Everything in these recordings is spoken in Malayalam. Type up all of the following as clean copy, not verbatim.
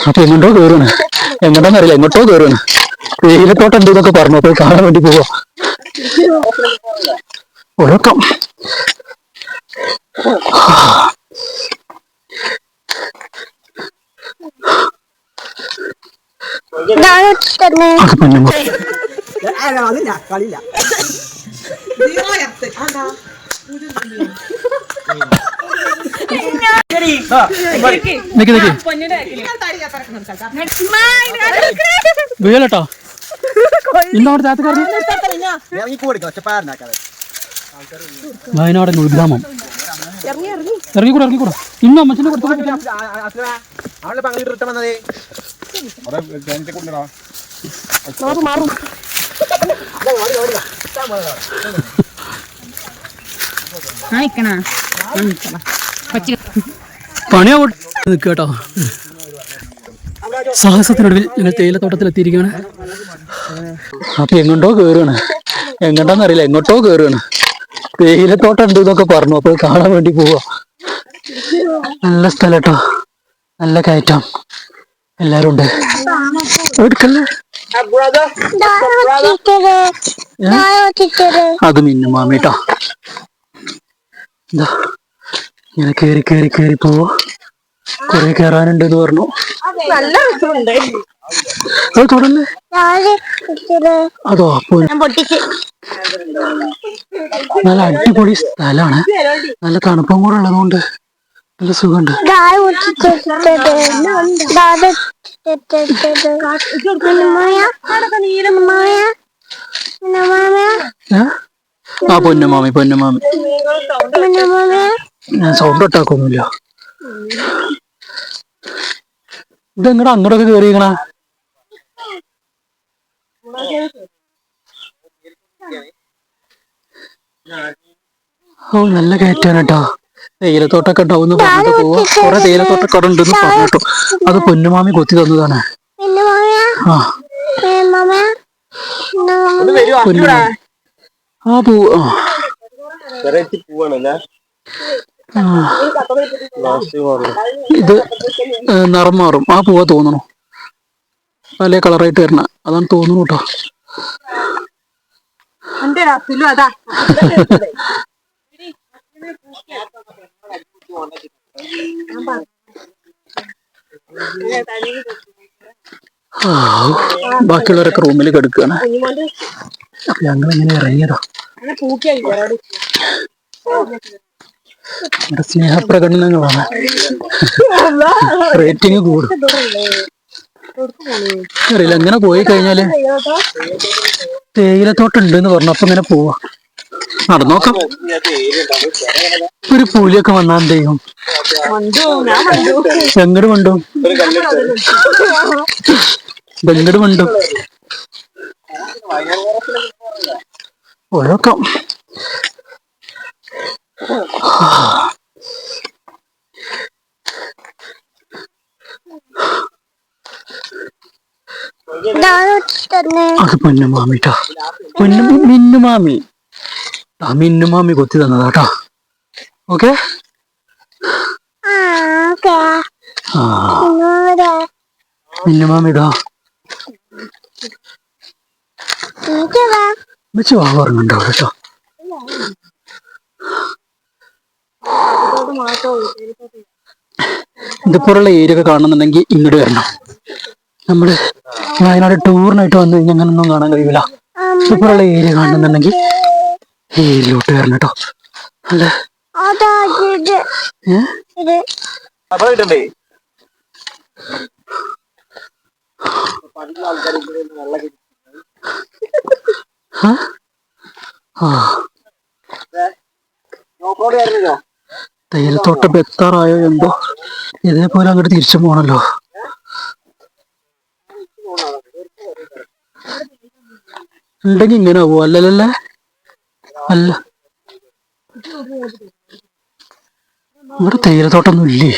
അപ്പൊ എങ്ങോട്ടോ കയറുകയാണ്. എങ്ങോട്ടോന്നറിയില്ല, എങ്ങോട്ടോ കയറുകയാണ്. തേയിലത്തോട്ടം ഉണ്ട് എന്നൊക്കെ പറഞ്ഞു. അപ്പൊ കാണാൻ വേണ്ടി പോവാ. ഒഴക്കം. വീഴലട്ടോ. ഇന്നോട് വയനാടൻ ഉദ്ഗ്രാമം. ഇറങ്ങിക്കൂടാ ഇറങ്ങിക്കൂടാ. ഇന്നും അമ്മച്ചനെ കൊടുത്തു. പണിയാ കേട്ടോ. സാഹസത്തിനൊടുവിൽ ഞങ്ങൾ തേയിലത്തോട്ടത്തിൽ എത്തിയിരിക്കുകയാണ്. അപ്പൊ എങ്ങോട്ടോ കയറുകയാണ്. എങ്ങോട്ടാന്നറിയില്ല, എങ്ങോട്ടോ കയറുകയാണ്. തേയിലത്തോട്ടം ഉണ്ട് എന്നൊക്കെ പറഞ്ഞു. അപ്പൊ കാണാൻ വേണ്ടി പോവാ. നല്ല സ്ഥലം കേട്ടോ, നല്ല കയറ്റം. എല്ലാരും ഉണ്ട്. അത് മിന്നു മാമിട്ടോ. എന്താ ഇങ്ങനെ കേറി കേറി കേറി പോവോ. കൊറേ കേറാനുണ്ട് എന്ന് പറഞ്ഞു. തുടർന്ന് അതോ നല്ല അടിപൊളി സ്ഥലാണ്. നല്ല തണുപ്പും കൂടെ ഉള്ളതുകൊണ്ട് നല്ല സുഖമുണ്ട്. ആ പൊന്നുമാമി പൊന്നുമാമി. ഞാൻ സൗണ്ട് ഒട്ടാക്കൊന്നുമില്ല. ഇതെങ്ങടാ അങ്ങോട്ടൊക്കെ കേറിയിക്കണ. ഓ നല്ല കയറ്റാണ് കേട്ടോ. തേയിലത്തോട്ടൊക്കെ ഉണ്ടാവും പറഞ്ഞിട്ട് പോവാ. കുറെ തേയിലത്തോട്ടൊക്കെ അവിടെ ഉണ്ടെന്ന് പറഞ്ഞിട്ടു. അത് പൊന്നുമാമി കൊത്തി തന്നതാണ്. ആ ആ ഇത് നിറം മാറും. ആ പൂവാ തോന്നണു. പല കളറായിട്ട് വരണ അതാണ് തോന്നുന്നു കേട്ടോ. ബാക്കിയുള്ളവരൊക്കെ റൂമിൽ കിടക്കുകയാണ്. അപ്പൊ ഞങ്ങൾ ഇങ്ങനെ ഇറങ്ങിയതാ. ഇവിടെ സ്നേഹപ്രകടനങ്ങളാണ്. റേറ്റിംഗ് കൂടും. അറിയില്ല, ഇങ്ങനെ പോയി കഴിഞ്ഞാല് തേയിലത്തോട്ടം ഉണ്ട് എന്ന് പറഞ്ഞു. അപ്പൊ ഇങ്ങനെ പോവാ. നടന്നോക്കാം. ഒരു പുലിയൊക്കെ വന്നാ എന്ത് ചെയ്യും? എങ്ങട് കൊണ്ടും എങ്ങട് കൊണ്ടും ഒഴക്കം. അത് പൊന്നുമാമിട്ടോ. മിന്നുമാമി. ആ മിന്നുമാമി കൊത്തി തന്നതാട്ടോ. ഓക്കെ. മിന്നുമാമിടാ വെച്ച് വാ പറഞ്ഞുണ്ടാവും കേട്ടോ. ഇതുപോലുള്ള ഏരിയ ഒക്കെ കാണുന്നുണ്ടെങ്കിൽ ഇങ്ങോട്ട് വരണം. നമ്മള് വയനാട് ടൂറിനായിട്ട് വന്നു കഴിഞ്ഞാൽ അങ്ങനൊന്നും കാണാൻ കഴിയില്ല. ഇതുപോലുള്ള ഏരിയ കാണുന്നുണ്ടെങ്കിൽ ഏരിയയിലോട്ട് വരണം കേട്ടോ. അല്ലേ തേയിലത്തോട്ടം എത്താറായോ എന്തോ. ഇതേപോലെ അങ്ങോട്ട് തിരിച്ചു പോണല്ലോ. ഉണ്ടെങ്കി ഇങ്ങനെ ആവോ? അല്ലല്ലേ അല്ല, ഇവിടെ തേയിലത്തോട്ടൊന്നും ഇല്ലേ.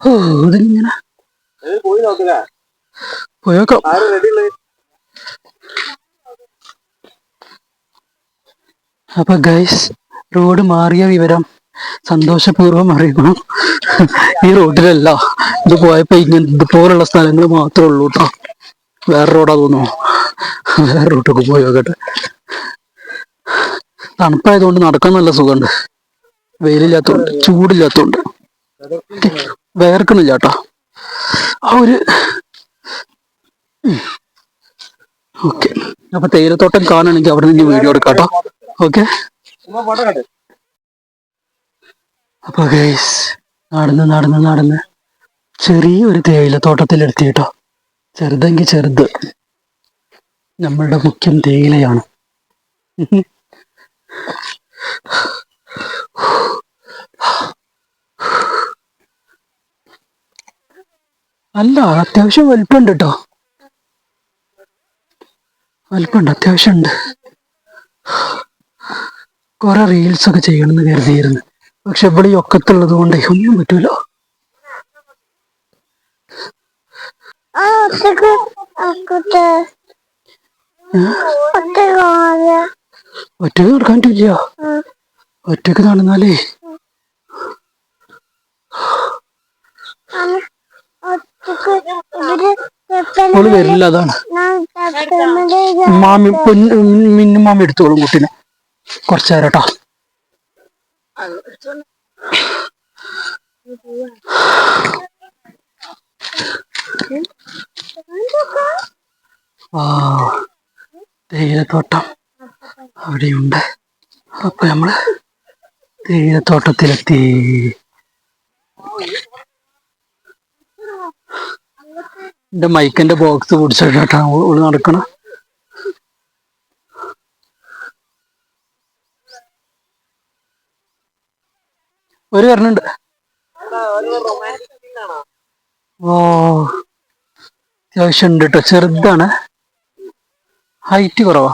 ഓ ഇതിങ്ങനെ പോയേക്കാം. അപ്പൊ ഗൈസ്, റോഡ് മാറിയ വിവരം സന്തോഷപൂർവ്വം അറിയിക്കണം, ഈ റോഡിലല്ല ഇത് പോയപ്പോ ഇങ്ങനെ ഇതുപോലുള്ള സ്ഥലങ്ങൾ മാത്രമേ ഉള്ളൂ കേട്ടോ. വേറെ റോഡാ തോന്നുന്നു, വേറെ റൂട്ടൊക്കെ പോയി നോക്കട്ടെ. തണുപ്പായതുകൊണ്ട് നടക്കാൻ നല്ല സുഖമുണ്ട്, വെയിലില്ലാത്തതുകൊണ്ട് ചൂടില്ലാത്തതുകൊണ്ട് വേർക്കണില്ല കേട്ടോ. ആ ഒരു ഓക്കെ. അപ്പൊ തേയിലത്തോട്ടം കാണുകയാണെങ്കിൽ അവിടെ നിന്ന് വീഡിയോ എടുക്കാം കേട്ടോ. ഓക്കെ. അപ്പൊ ഗൈസ് നടന്ന് ചെറിയൊരു തേയിലത്തോട്ടത്തിലെത്തി കേട്ടോ. ചെറുതെങ്കിൽ ചെറുത്, നമ്മളുടെ മുഖ്യം തേയിലയാണ്. അല്ല, അത്യാവശ്യം വലിപ്പമുണ്ട് കേട്ടോ, വലിപ്പമുണ്ട്, അത്യാവശ്യമുണ്ട്. കുറെ റീൽസ് ഒക്കെ ചെയ്യണമെന്ന് കരുതിയിരുന്നു, പക്ഷെ ഇവിടെ ഈ ഒക്കത്തുള്ളത് കൊണ്ട് ഒന്നും പറ്റൂല. ഒറ്റക്ക് നടക്കാൻ പറ്റില്ല, ഒറ്റക്ക് നടന്നാലേ വരില്ല. അതാണ് മാമി മിന്നും മാമി എടുത്തോളും കുട്ടീനെ കുറച്ചു നേരം കേട്ടോ. തേയിലത്തോട്ടം അവിടെയുണ്ട്. അപ്പൊ നമ്മള് തേയിലത്തോട്ടത്തിലെത്തി. എന്റെ മൈക്കിന്റെ ബോക്സ് പിടിച്ചിട്ടാ ഓള് നടക്കണം. ഒരു വരണുണ്ട്. ഓ, അത്യാവശ്യം ഉണ്ട് കേട്ടോ, ചെറുതാണ്, ഹൈറ്റ് കുറവാ.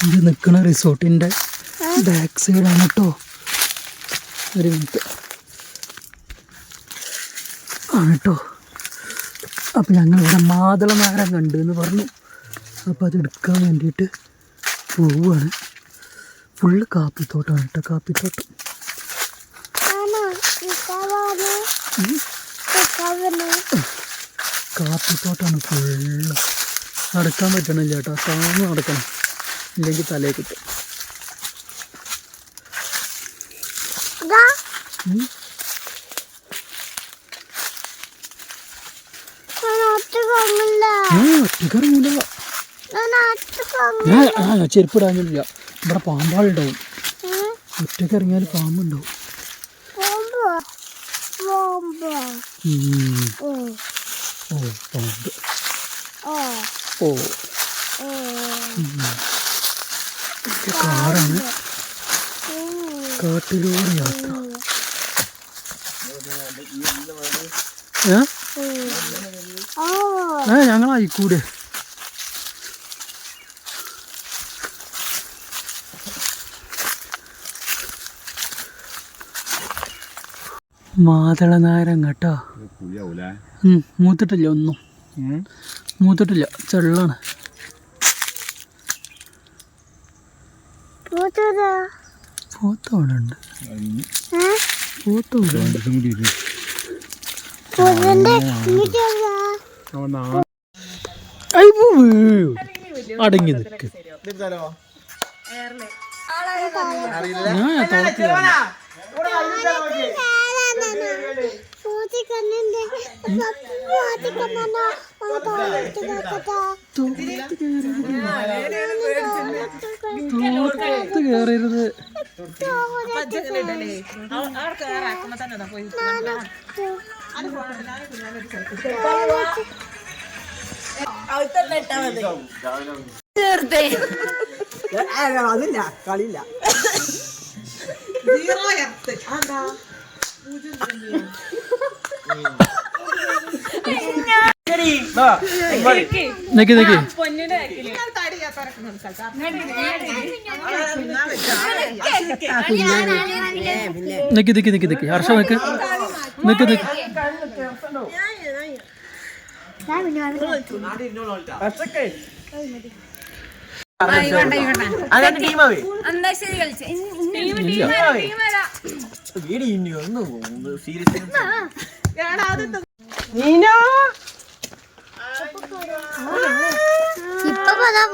ഇത് നിൽക്കുന്ന റിസോർട്ടിന്റെ ബാക്ക് സൈഡാണ് കേട്ടോ. ഒരു മിനിറ്റ് ആണ് കേട്ടോ. അപ്പം ഞങ്ങളിവിടെ മാതള നാരം കണ്ടു എന്ന് പറഞ്ഞു, അപ്പം അത് എടുക്കാൻ വേണ്ടിയിട്ട് പോവുകയാണ്. ഫുള്ള് കാപ്പിത്തോട്ടമാണ് കേട്ടോ, കാപ്പിത്തോട്ടം. കാപ്പിത്തോട്ടമാണ് ഫുള്ള്. നടക്കാൻ പറ്റണില്ല കേട്ടോ, താന്ന് നടക്കണം, ഇല്ലെങ്കിൽ തലേ കിട്ടും. ഒറ്റക്കിറങ്ങില്ല, ഞാൻ ചെരുപ്പിടാനില്ല. ഇവിടെ പാമ്പാളുണ്ടാവും, ഒറ്റക്ക് ഇറങ്ങിയാൽ പാമ്പുണ്ടാവും. ഓ പാമ്പ്, ഓ കാറാണ്, കാട്ടിലൂടെ യാത്ര. ഞങ്ങളായിക്കൂടെ. മാതള നാരങ്ങ കേട്ടോ. മൂത്തിട്ടില്ല, ഒന്നും മൂത്തിട്ടില്ല, ചെള്ളാണ്. പോത്ത അവിടെ ഉണ്ട്, പോത്ത അടങ്ങി നിൽക്ക്. കേറരുത്. അതില്ല, കളിയില്ല. നിക്ക് ഹർഷ നിക്ക്.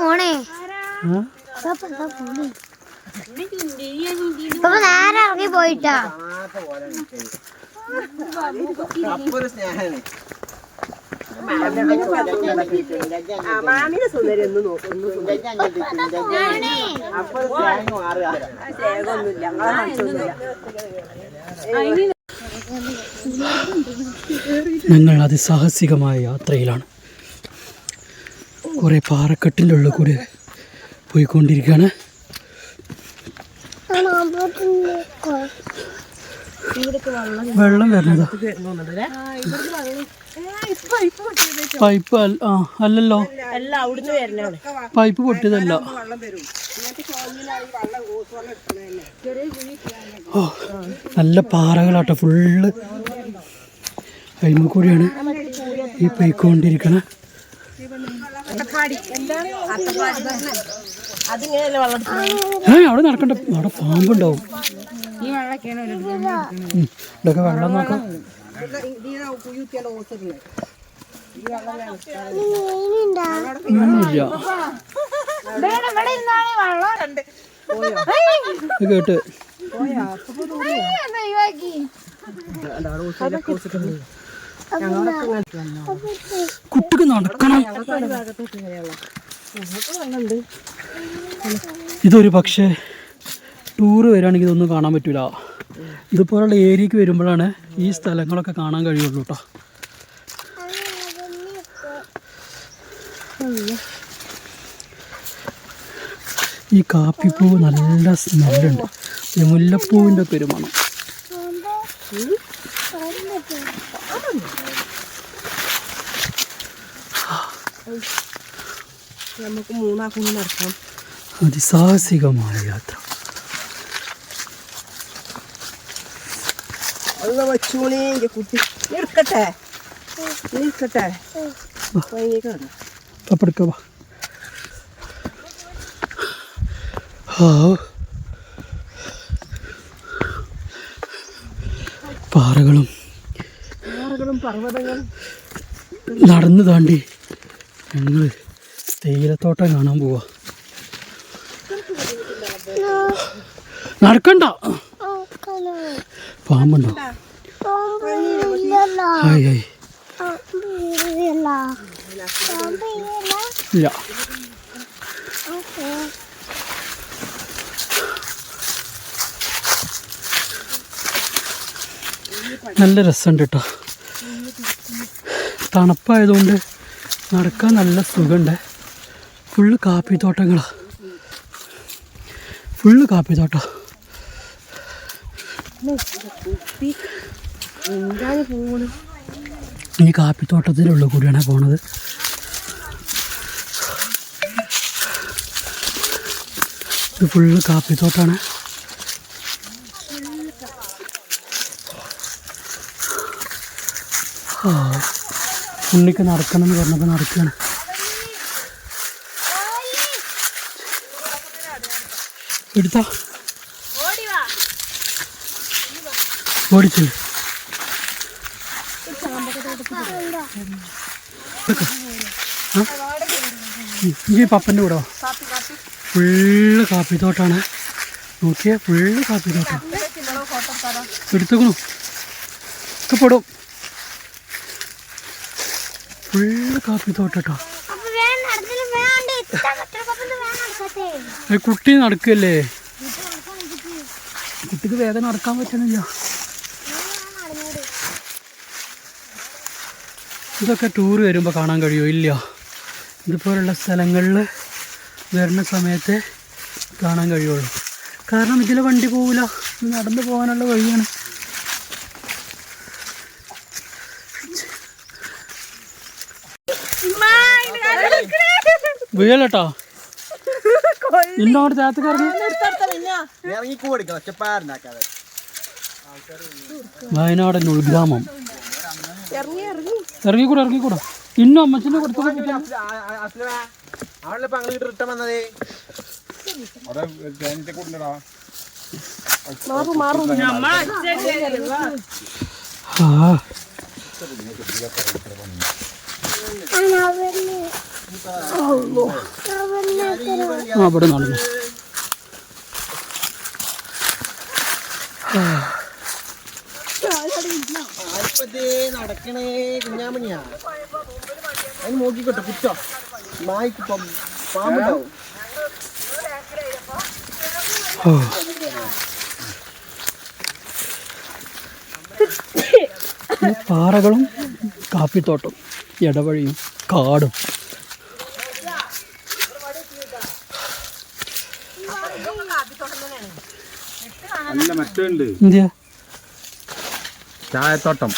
പോണേ ഇപ്പൊ നേരെ ഇറങ്ങി പോയിട്ടാ. മാമിനെ സുന്ദരി ഒന്ന് നോക്കുന്നു. ഞങ്ങൾ അതിസാഹസികമായ യാത്രയിലാണ്. കുറെ പാറക്കെട്ടിൻ്റെ ഉള്ളിൽ കൂടി പോയിക്കൊണ്ടിരിക്കുകയാണ്. വെള്ളം വരുന്നതാ. പൈപ്പ് അല്ലല്ലോ, പൈപ്പ് പൊട്ടിയതല്ല. ഓ നല്ല പാറകളാട്ടോ ഫുള്ള്. അതിൽ കൂടിയാണ് ഈ പോയിക്കൊണ്ടിരിക്കണേ. അവിടെ നടക്കണ്ട, അവിടെ പാമ്പുണ്ടാവും. ഇതൊക്കെ വെള്ളം നോക്കാം. കേട്ട് കുട്ടിക്ക് നടക്കണം. ഇതൊരു പക്ഷേ ടൂറ് വരികയാണെങ്കിൽ ഇതൊന്നും കാണാൻ പറ്റൂല. ഇതുപോലുള്ള ഏരിയക്ക് വരുമ്പോഴാണ് ഈ സ്ഥലങ്ങളൊക്കെ കാണാൻ കഴിയുള്ളൂ കേട്ടോ. ഈ കാപ്പിപ്പൂവ് നല്ല സ്മെല്ലുണ്ട്. മുല്ലപ്പൂവിൻ്റെ ഒക്കെ ഒരു മണം. നമുക്ക് മൂന്നാക്കുന്നു നടക്കാം. അതിസാഹസികമായ യാത്ര. വച്ചൂണി കുട്ടി നിൽക്കട്ടെ പപ്പെടുക്കവാ. പാറകളും പർവ്വതങ്ങളും നടന്നു താണ്ടി ഞങ്ങൾ തേയിലത്തോട്ടം കാണാൻ പോവാ. നടക്കണ്ട, പാമ്പുണ്ടോ? ഹായ് ഹായ് ഇല്ല. നല്ല രസമുണ്ട് കേട്ടോ. തണുപ്പായതുകൊണ്ട് നടക്കാൻ നല്ല സുഖമുണ്ട്. ഫുള്ള് കാപ്പിത്തോട്ടങ്ങളാണ്, ഫുള്ള് കാപ്പിത്തോട്ടം. ഈ കാപ്പിത്തോട്ടത്തിനുള്ള കൂടിയാണ് പോണത്. ഇത് ഫുള്ള് കാപ്പിത്തോട്ടാണ്. ഉണ്ണിക്ക് നടക്കണം എന്ന് പറഞ്ഞപ്പോൾ നടക്കുകയാണ്. എടുത്താ ഓടിച്ചു. ഈ പപ്പൻ്റെ കൂടെ ഫുള്ള് കാപ്പിത്തോട്ടാണ്. നോക്കിയാൽ ഫുള്ള് കാപ്പിത്തോട്ടം. എടുത്തേക്കണു ഒക്കെ പെടും. ഫുള്ള് കാപ്പിത്തോട്ടോ. കുട്ടി നടക്കല്ലേ, കുട്ടിക്ക് വേഗം നടക്കാൻ പറ്റണില്ല. ഇതൊക്കെ ടൂർ വരുമ്പോൾ കാണാൻ കഴിയുമോ? ഇല്ല. ഇതുപോലുള്ള സ്ഥലങ്ങളിൽ വരുന്ന സമയത്ത് കാണാൻ കഴിയുള്ളൂ. കാരണം ഇതിലെ വണ്ടി പോവില്ല, നടന്നു പോകാനുള്ള വഴിയാണ്. വീഴലട്ടോ. ഇന്നോട് താത്തക്കാർക്ക് വയനാടൻ ഉൾഗ്രാമം. ഇറങ്ങിക്കൂടാ ഇന്നും അമ്മച്ചിന്റെ കൊടുത്തു. അവിടെ നടന്നു. നടക്കണേ കുഞ്ഞാമണിയാ. അതിന് നോക്കിക്കോട്ടെ കുറ്റം നായ്ക്ക് പാമ്പുണ്ടാവും. പാറകളും കാപ്പിത്തോട്ടം, ഇടവഴിയും കാടും. എന്തിയാ ചായത്തോട്ടം.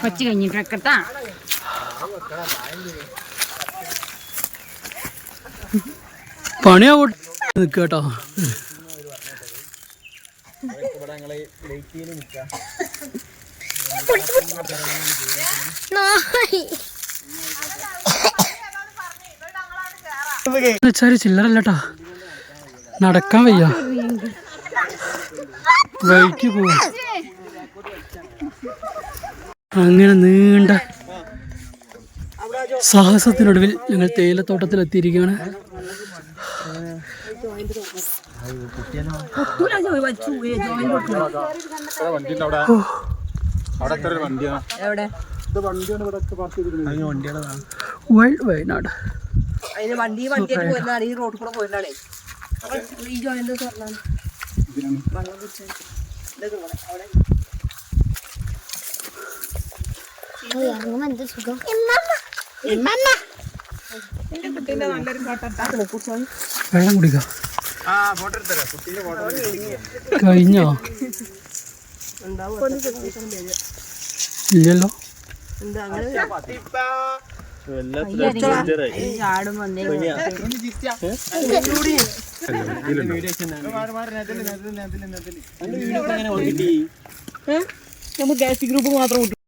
കൊച്ചു കഴിഞ്ഞിട്ടാ പണിയാവട്ടെ നിൽക്കട്ടോ. വെച്ചാല് ചില്ലറല്ലട്ടാ, നടക്കാൻ വയ്യ, വഴിക്ക് പോവാ. അങ്ങനെ നീണ്ട സാഹസത്തിനൊടുവിൽ ഞങ്ങൾ തേയിലത്തോട്ടത്തിൽ എത്തിയിരിക്കുകയാണ്. വൈൽഡ് വയനാട്. അതിന് വണ്ടിയായിട്ട് പോയിരുന്നാണ്, ഈ റോഡിൽ കൂടെ പോയിരുന്നാണേ. ഈ ജോയിന്റ് പറഞ്ഞാണ് വെള്ളം കുടിച്ചാൽ അവിടെ ഇറങ്ങുമ്പോ എന്ത് സുഖം. വെള്ളം കുടിക്കാം. കഴിഞ്ഞോ? ഇല്ലല്ലോ. ചാടും വന്നേ നമുക്ക് ഗ്യാസ് ഗ്രൂപ്പ് മാത്രം